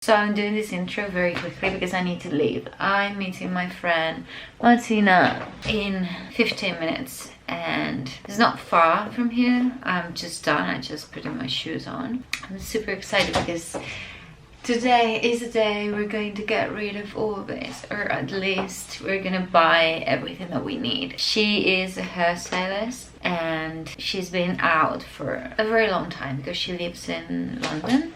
So I'm doing this intro very quickly because I need to leave. I'm meeting my friend Martyna in 15 minutes and it's not far from here. I'm just done. I just put my shoes on. I'm super excited because today is the day we're going to get rid of all of this, or at least we're gonna buy everything that we need. She is a hairstylist and she's been out for a very long time because she lives in London.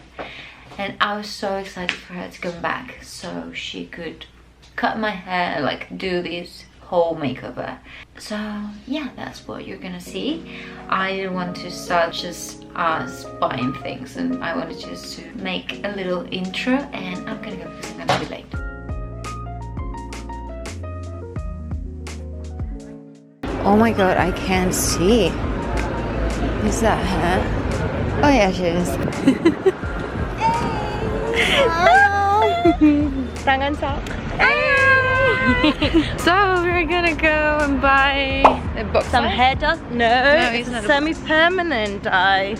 And I was so excited for her to come back so she could cut my hair, like do this whole makeover. So yeah, that's what you're gonna see. I didn't want to start just us buying things, and I wanted just to make a little intro, and I'm gonna go because I'm gonna be late. Oh my god, I can't see. Is that her? Oh yeah, she is. So we're gonna go and buy a box some hair dye. No, it's it's semi-permanent dye.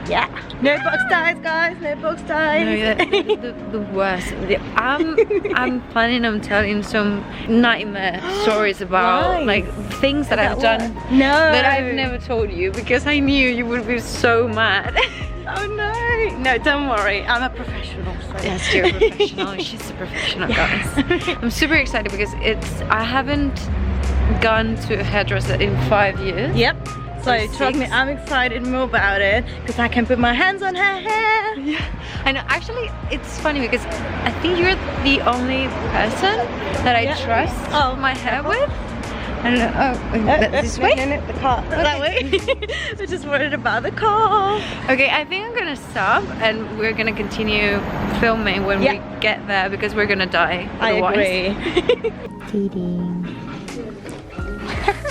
Yeah, no box dyes, guys. No box dyes. No, the worst. I'm planning on telling some nightmare stories about like things that I've done that I've never told you because I knew you would be so mad. Oh no! No, don't worry. I'm a professional. So. Yes, you're a professional. She's a professional, guys. I'm super excited because I haven't gone to a hairdresser in 5 years. Yep. So trust me, I'm excited more about it because I can put my hands on her hair. Yeah. I know. Actually, it's funny because I think you're the only person that I trust my hair with. I don't know. This way? No, the car. That way. We're just worried about the car. Okay, I think I'm gonna stop and we're gonna continue filming when we get there because we're gonna die otherwise. I agree.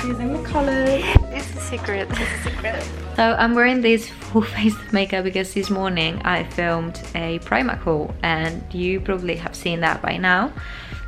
Using the colors. It's a secret. It's a secret. So I'm wearing this full face makeup because this morning I filmed a Primark haul and you probably have seen that by now.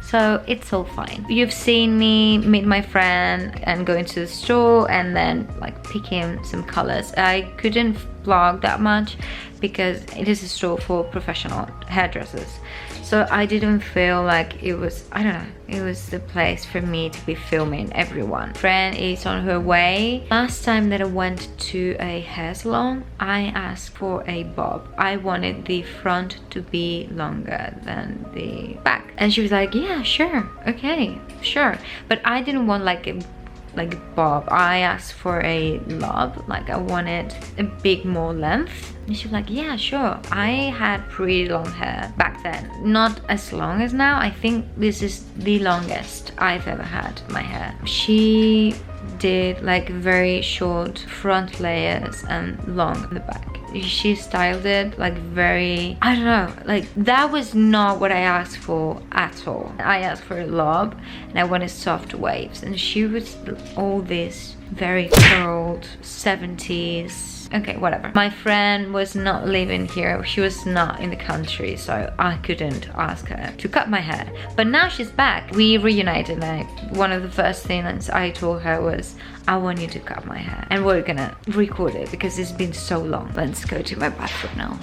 So it's all fine. You've seen me meet my friend and go into the store and then like picking some colors. I couldn't vlog that much because it is a store for professional hairdressers. So I didn't feel like it was, I don't know, it was the place for me to be filming everyone. Friend is on her way. Last time that I went to a hair salon, I asked for a bob. I wanted the front to be longer than the back. And she was like, yeah, sure, okay, sure. But I didn't want like a bob. I asked for a lob, like I wanted a bit more length. And she was like, yeah, sure. I had pretty long hair back then. Not as long as now. I think this is the longest I've ever had my hair. She did like very short front layers and long in the back. She styled it like very, I don't know, like that was not what I asked for at all. I asked for a lob and I wanted soft waves, and she was all this very curled 70s. Okay, whatever. My friend was not living here. She was not in the country, so I couldn't ask her to cut my hair. But now she's back. We reunited, and one of the first things I told her was, I want you to cut my hair. And we're gonna record it because it's been so long. Let's go to my bathroom now.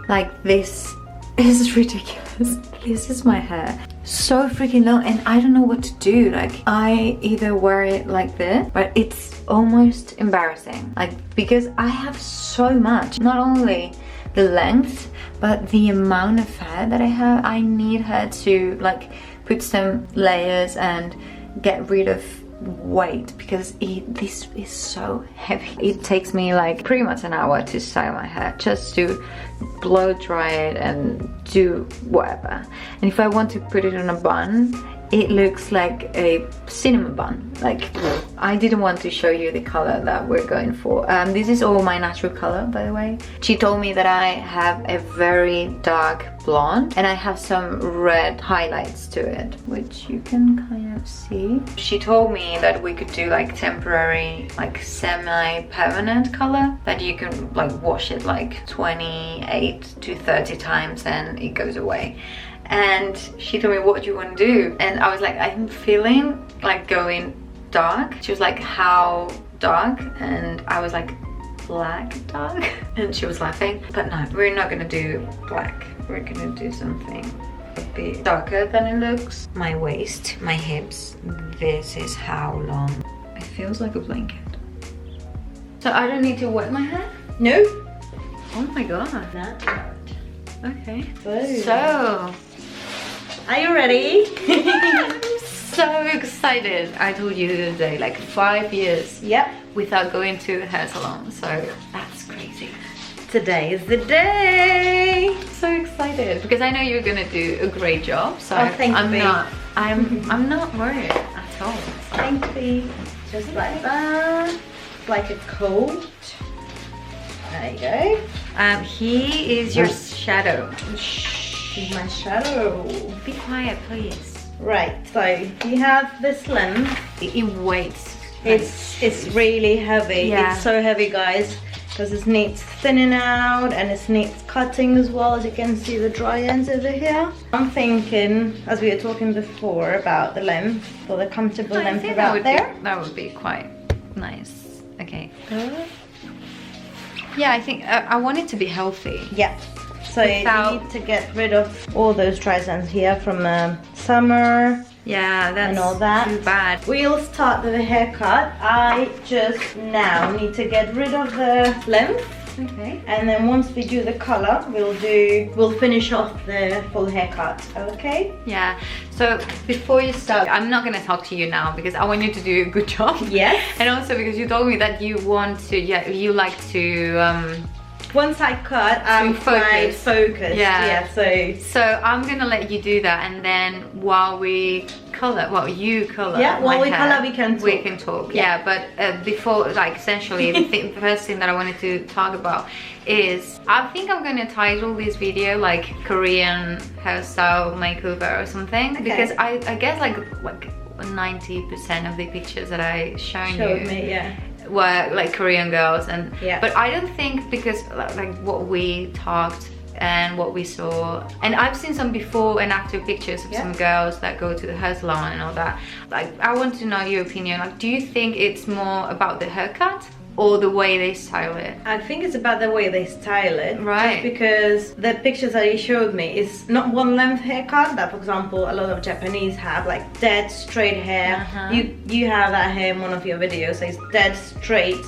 Like, this is ridiculous. This is my hair. So freaking long, and I don't know what to do. Like, I either wear it like this, but it's almost embarrassing. Like, because I have so much. Not only the length, but the amount of hair that I have. I need her to like put some layers and get rid of weight because this is so heavy. It takes me like pretty much an hour to style my hair, just to blow dry it and do whatever. And if I want to put it on a bun, it looks like a cinnamon bun. Like, I didn't want to show you the color that we're going for. This is all my natural color, by the way. She told me that I have a very dark blonde and I have some red highlights to it, which you can kind of see. She told me that we could do like temporary, like semi-permanent color, that you can like wash it like 28 to 30 times and it goes away. And she told me, what do you want to do? And I was like, I'm feeling like going dark. She was like, how dark? And I was like, black dark. And she was laughing. But no, we're not gonna do black. we're gonna do something a bit darker than it looks. My waist, my hips, this is how long. It feels like a blanket. So I don't need to wet my hair? No. Oh my god. Not bad. Okay. Boom. So, are you ready? I'm so excited. I told you the other day, like 5 years Yep. without going to a hair salon. So that's crazy. Today is the day. I'm so excited because I know you're gonna do a great job. So Oh, thank I'm you. I'm not worried at all. So. Thank you. Just like that. Like it's cold. There you go. He is your shadow. He's my shadow. Be quiet, please. Right, so you have this lens. It weighs. It's really heavy. Yeah. It's so heavy, guys, because it needs thinning out and it needs cutting as well. As you can see, the dry ends over here. I'm thinking, as we were talking before, about the length, for the comfortable length about there. That would be quite nice. Okay. Yeah, I think I want it to be healthy. Yeah. So you need to get rid of all those dry ends here from summer. Yeah, that's and all that. too bad. We'll start with the haircut. I just now need to get rid of the length. Okay. And then once we do the color, we'll finish off the full haircut. Okay? Yeah. So before you start, I'm not gonna talk to you now because I want you to do a good job. Yes. And also because you told me that you want to, you like to. Once I cut, I'm quite focused. Yeah. Yeah. So I'm gonna let you do that, and then while we color, well, you color. Yeah. While we hair, color, we can talk. We can talk. Yeah. But before, like, essentially, the first thing that I wanted to talk about is I think I'm gonna title this video like Korean hairstyle makeover or something, Okay. because I guess like 90% of the pictures that I showed you. Me, yeah. Were like Korean girls, and yeah. But I don't think, because like what we talked and what we saw, and I've seen some before and after pictures of some girls that go to the hair salon and all that. Like, I want to know your opinion. Like, do you think it's more about the haircut or the way they style it? I think it's about the way they style it. Right. Just because the pictures that he showed me is not one length haircut that, for example, a lot of Japanese have, like dead straight hair. You have that hair in one of your videos, so it's dead straight,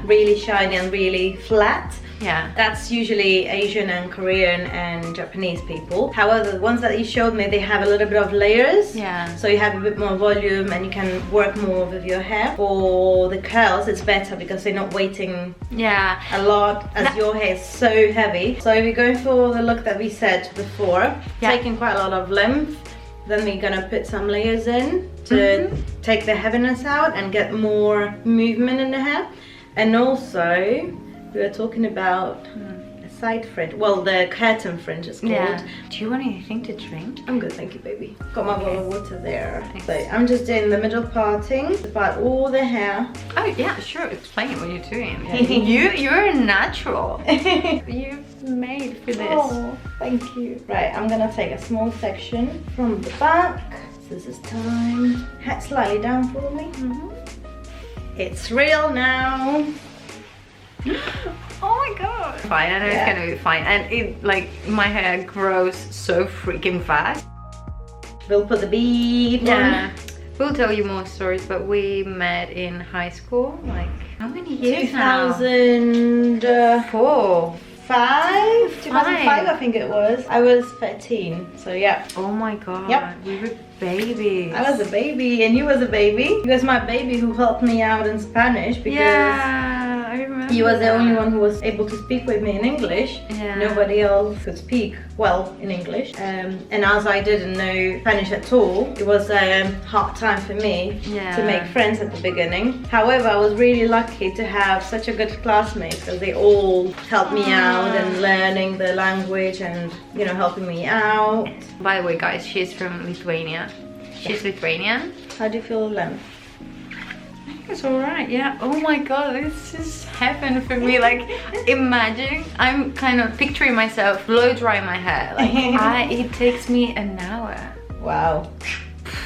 really shiny and really flat. Yeah. That's usually Asian and Korean and Japanese people. However, the ones that he showed me, they have a little bit of layers. Yeah. So you have a bit more volume and you can work more with your hair. For the curls, it's better because they're not waiting a lot, as your hair is so heavy. So we're going for the look that we said before, taking quite a lot of length. Then we're gonna put some layers in to take the heaviness out and get more movement in the hair. And also, we were talking about a side fringe. Well, the curtain fringe is called. Yeah. Do you want anything to drink? I'm good, thank you, baby. Got my bottle of water there. So I'm just doing the middle parting, about all the hair. Oh yeah, sure. Explain what you're doing. Yeah. You're a natural. You're made for this. Oh, thank you. Right, I'm gonna take a small section from the back. Scissors time. Hat slightly down for me. It's real now. Oh my god. Fine, I know it's gonna be fine. And it, like, my hair grows so freaking fast. We'll put the bead on. We'll tell you more stories, but we met in high school, like, how many years 2004. 2005, I think it was. I was 13, so yeah. Oh my god. Yep. We were babies. I was a baby and you was a baby. You was my baby who helped me out in Spanish because I remember you was the only one who was able to speak with me in English. Nobody else could speak well in English. And as I didn't know Spanish at all, it was a hard time for me to make friends at the beginning. However, I was really lucky to have such a good classmates because they all helped me out and learning the language and, you know, helping me out. By the way, guys, she's from Lithuania. She's Lithuanian. How do you feel the length? It's alright, yeah. Oh my god, this is heaven for me. Like, imagine, I'm kind of picturing myself blow dry my hair. Like, it takes me an hour. Wow.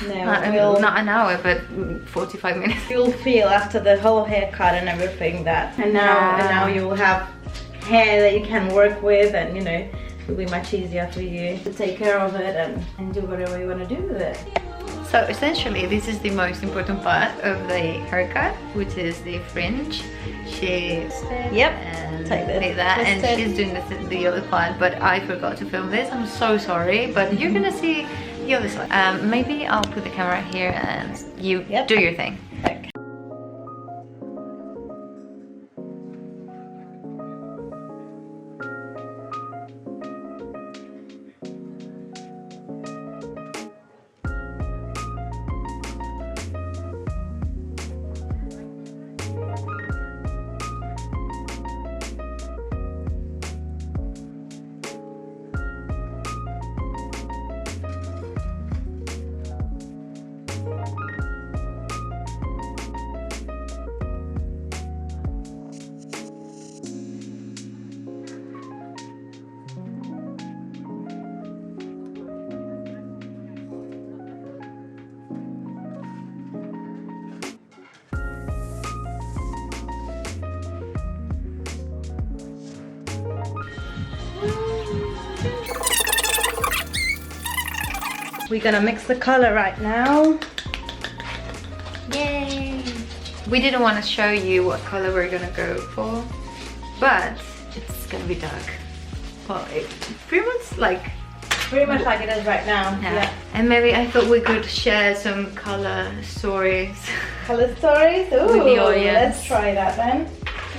Not an hour, but 45 minutes. You'll feel after the whole haircut and everything that, and now you'll have hair that you can work with, and you know, it'll be much easier for you to take care of it and do whatever you want to do with it. So essentially this is the most important part of the haircut, which is the fringe. She's and take this, did that, and she's doing the other part, but I forgot to film this. I'm so sorry, but you're gonna see the other side. Maybe I'll put the camera here and you do your thing. Okay. We're gonna mix the color right now. Yay! We didn't want to show you what color we're gonna go for, but it's gonna be dark. Well, it's pretty much like it is right now. Yeah. And maybe I thought we could share some color stories. Color stories? Ooh, with the audience. Let's try that then.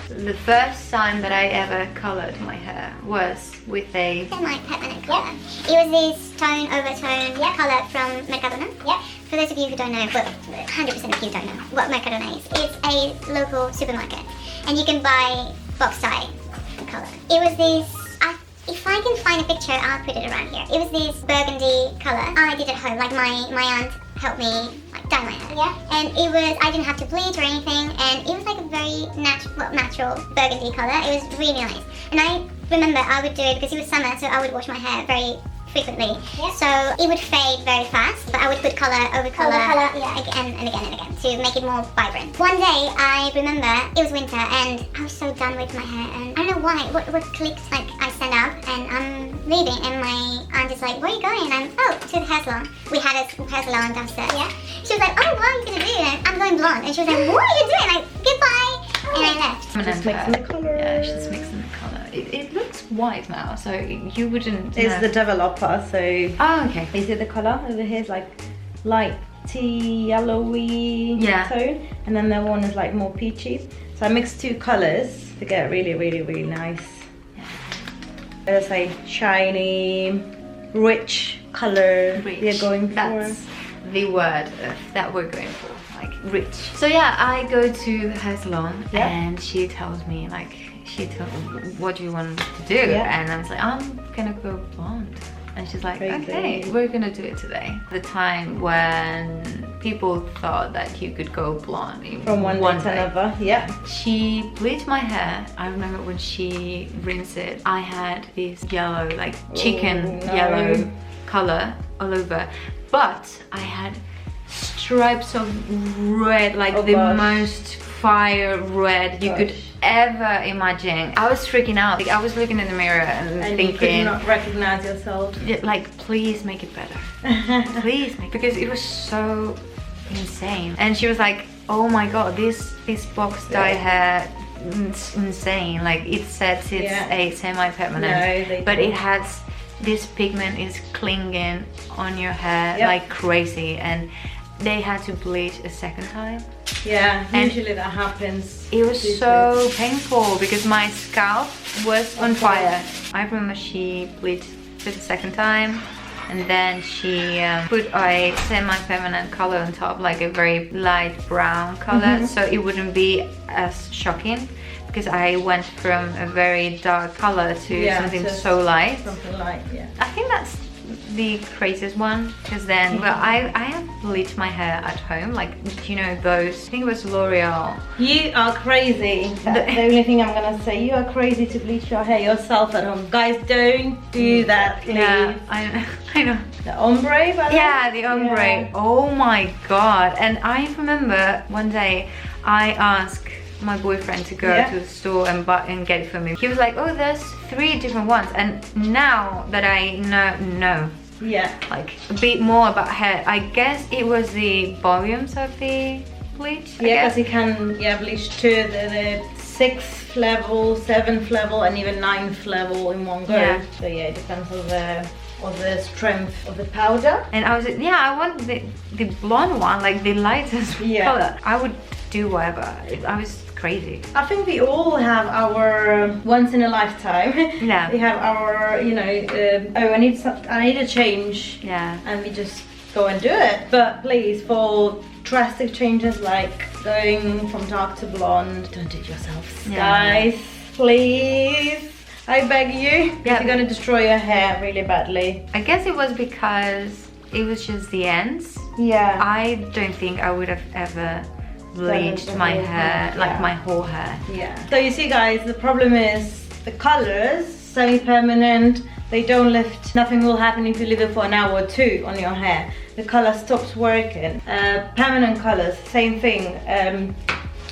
The first time that I ever colored my hair was with a permanent color. It was this tone overtone color from Martyna. For those of you who don't know, well, 100% of you don't know what Martyna is. It's a local supermarket, and you can buy box tie color. It was this. If I can find a picture, I'll put it around here. It was this burgundy color. I did at home, like my aunt helped me like dye my hair. And it was, I didn't have to bleach or anything, and it was like a very natural burgundy color. It was really nice. And I remember I would do it because it was summer, so I would wash my hair very frequently. So it would fade very fast, but I would put color over color, again and again and again to make it more vibrant. One day I remember it was winter and I was so done with my hair, and I don't know why, what clicked, like I stand up and I'm leaving and my aunt is like, where are you going? And I'm, to the hair salon. We had a hair salon downstairs. She was like, oh, what are you gonna do? And I'm going blonde. And she was like, what are you doing? Like, goodbye. And I left. Just mixing the color. Yeah, she's mixing the color. It looks white now, so you wouldn't. It's the developer, so. Oh, okay. You see the color over here is like light tea, yellowy tone, and then the one is like more peachy. So I mixed two colors to get really, really, really nice. It's like shiny, rich color we're going for. That's the word that we're going for. Like rich. So yeah, I go to the hair salon and she tells me like, what do you want to do? And I was like, I'm gonna go blonde. And she's like, okay, we're gonna do it today. The time when people thought that you could go blonde from one day to another. She bleached my hair. I remember when she rinsed it, I had this yellow, like chicken yellow color all over, but I had stripes of red, like most fire red you could ever imagine. I was freaking out. Like, I was looking in the mirror and thinking, you could not recognize yourself. Like, please make it better. Please make, because it was so insane. And she was like, oh my god, this box dye hair, it's insane. Like, it says it's a semi-permanent, but it has this pigment is clinging on your hair like crazy, and they had to bleach a second time. Usually that happens. It was so painful because my scalp was on fire. I remember she bleached for the second time, and then she put a semi-permanent color on top, like a very light brown color, so it wouldn't be as shocking, because I went from a very dark color to something so light. I think that's the craziest one, because then I have bleached my hair at home, like, you know, those, I think it was L'Oreal. You are crazy. That's the only thing I'm gonna say. You are crazy to bleach your hair yourself at home. Guys, don't do that, please. I know. The ombre, the ombre. Oh my god. And I remember one day I asked my boyfriend to go to the store and buy and get it for me. He was like, oh, there's 3 different ones. And now that I know like a bit more about hair, I guess it was the volumes of the bleach. Yeah, because you can bleach to the 6th level, 7th level, and even 9th level in one go. Yeah. So yeah, it depends on the strength of the powder. And I was like, yeah, I want the blonde one, like the lightest color. I would do whatever. I was crazy. I think we all have our once in a lifetime. Yeah. We have our, you know, oh, I need a change. Yeah. And we just go and do it. But please, for drastic changes like going from dark to blonde, don't do it yourselves, guys. Please, I beg you. You're gonna destroy your hair really badly. I guess it was because it was just the ends. Yeah. I don't think I would have ever bleached my hair, like my whole hair. Yeah. So you see, guys, the problem is the colors, semi-permanent, they don't lift. Nothing will happen if you leave it for an hour or 2 on your hair. The color stops working. Permanent colors, same thing.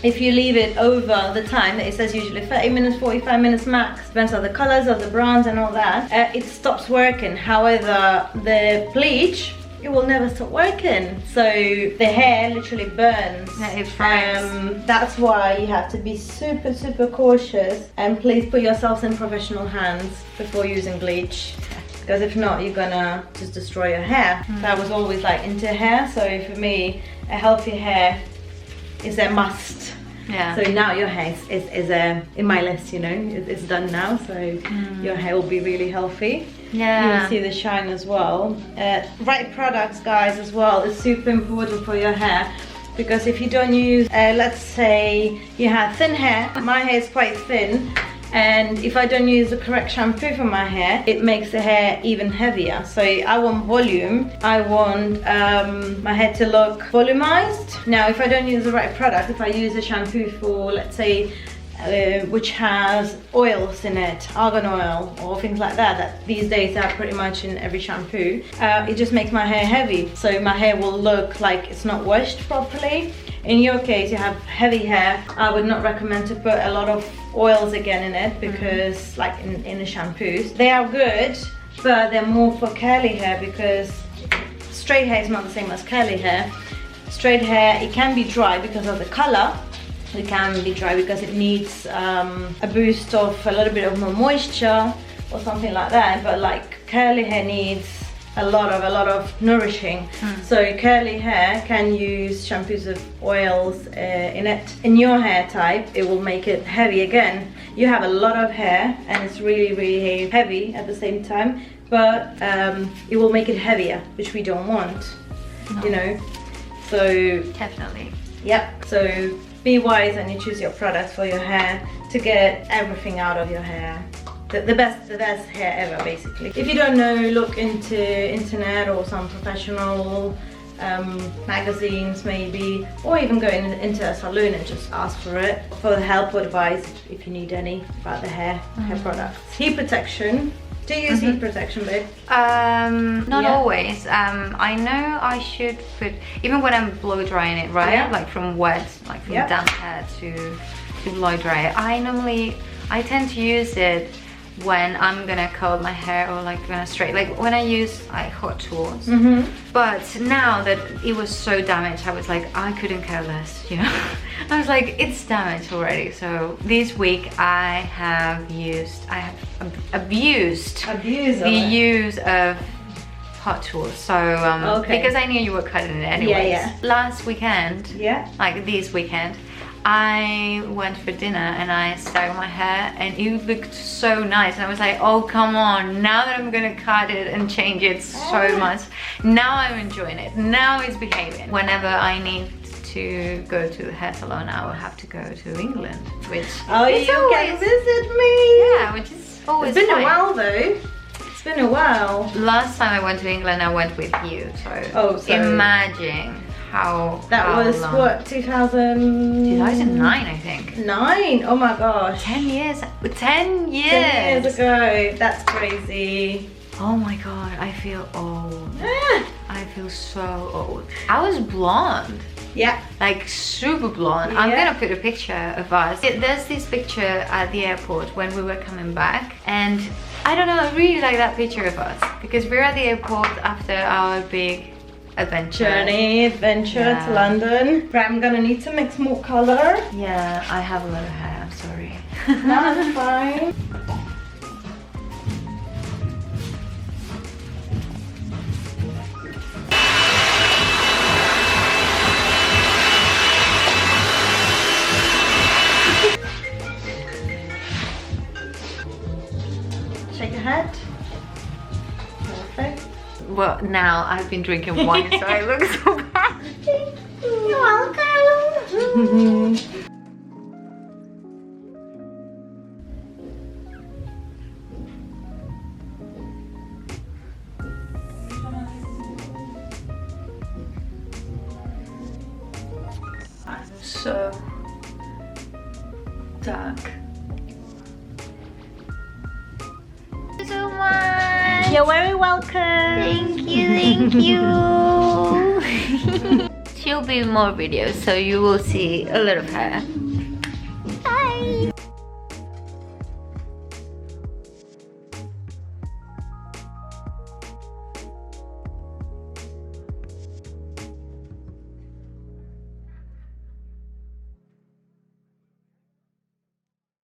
If you leave it over the time, it says usually 30 minutes, 45 minutes max, depends on the colors of the brands and all that, it stops working. However, the bleach, it will never stop working. So the hair literally burns. Yeah, it burns. That's why you have to be super, super cautious, and please put yourselves in professional hands before using bleach. Because if not, you're gonna just destroy your hair. So I was always like into hair, so for me, a healthy hair is a must. Yeah. So now your hair is in my list, you know, it's done now, so your hair will be really healthy. Yeah. You will see the shine as well. Right products, guys, as well is super important for your hair, because if you don't use, let's say you have thin hair, my hair is quite thin, and if I don't use the correct shampoo for my hair, it makes the hair even heavier. So I want volume, I want my hair to look volumized. Now if I don't use the right product, if I use a shampoo for, let's say, which has oils in it, argan oil or things like that these days are pretty much in every shampoo, it just makes my hair heavy, so my hair will look like it's not washed properly. In your case, you have heavy hair, I would not recommend to put a lot of oils again in it, because like in the shampoos, they are good, but they're more for curly hair, because straight hair is not the same as curly hair. Straight hair, it can be dry because of the color. It can be dry because it needs a boost of a little bit of more moisture or something like that, but like curly hair needs a lot of nourishing. So curly hair can use shampoos of oils in it. In your hair type, it will make it heavy again. You have a lot of hair and it's really, really heavy at the same time, but it will make it heavier, which we don't want, you know. So definitely. Yep. So be wise and you choose your products for your hair to get everything out of your hair. The best hair ever, basically. If you don't know, look into internet or some professional magazines maybe, or even go into a salon and just ask for it, for the help or advice if you need any about the hair products. Heat protection. Do you use heat protection, babe? Not always. I know I should put, even when I'm blow drying it, right? Yeah. Like from wet, like from damp hair to blow dry it. I tend to use it when I'm gonna curl my hair or like gonna straight, like when I use like hot tools. But now that it was so damaged, I was like, I couldn't care less, you know. I was like, it's damaged already. So this week I have abused the use of hot tools. So because I knew you were cutting it anyways. Last weekend, like this weekend, I went for dinner and I styled my hair and it looked so nice, and I was like, oh come on, now that I'm gonna cut it and change it so much, now I'm enjoying it, now it's behaving. Whenever I need to go to the hair salon, I will have to go to England, which you can visit me. Yeah, which is always It's been a while though. It's been a while. Last time I went to England, I went with you, so imagine how was long. What, 2009 I think. 9? Oh my gosh. 10 years. 10 years. 10 years ago. That's crazy. Oh my god, I feel old. I feel so old. I was blonde. Yeah. Like super blonde. Yeah. I'm gonna put a picture of us. There's this picture at the airport when we were coming back, and I don't know, I really like that picture of us because we're at the airport after our big adventure. Adventure to London. Right, I'm gonna need to mix more color. Yeah, I have a lot of hair, I'm sorry. No, that's fine. Shake your head. Perfect. Well, now I've been drinking wine, so I look so bad. You're welcome. I'm so dark. Thank you so much. You're very welcome. Thank you. There'll be more videos, so you will see a lot of hair. Bye.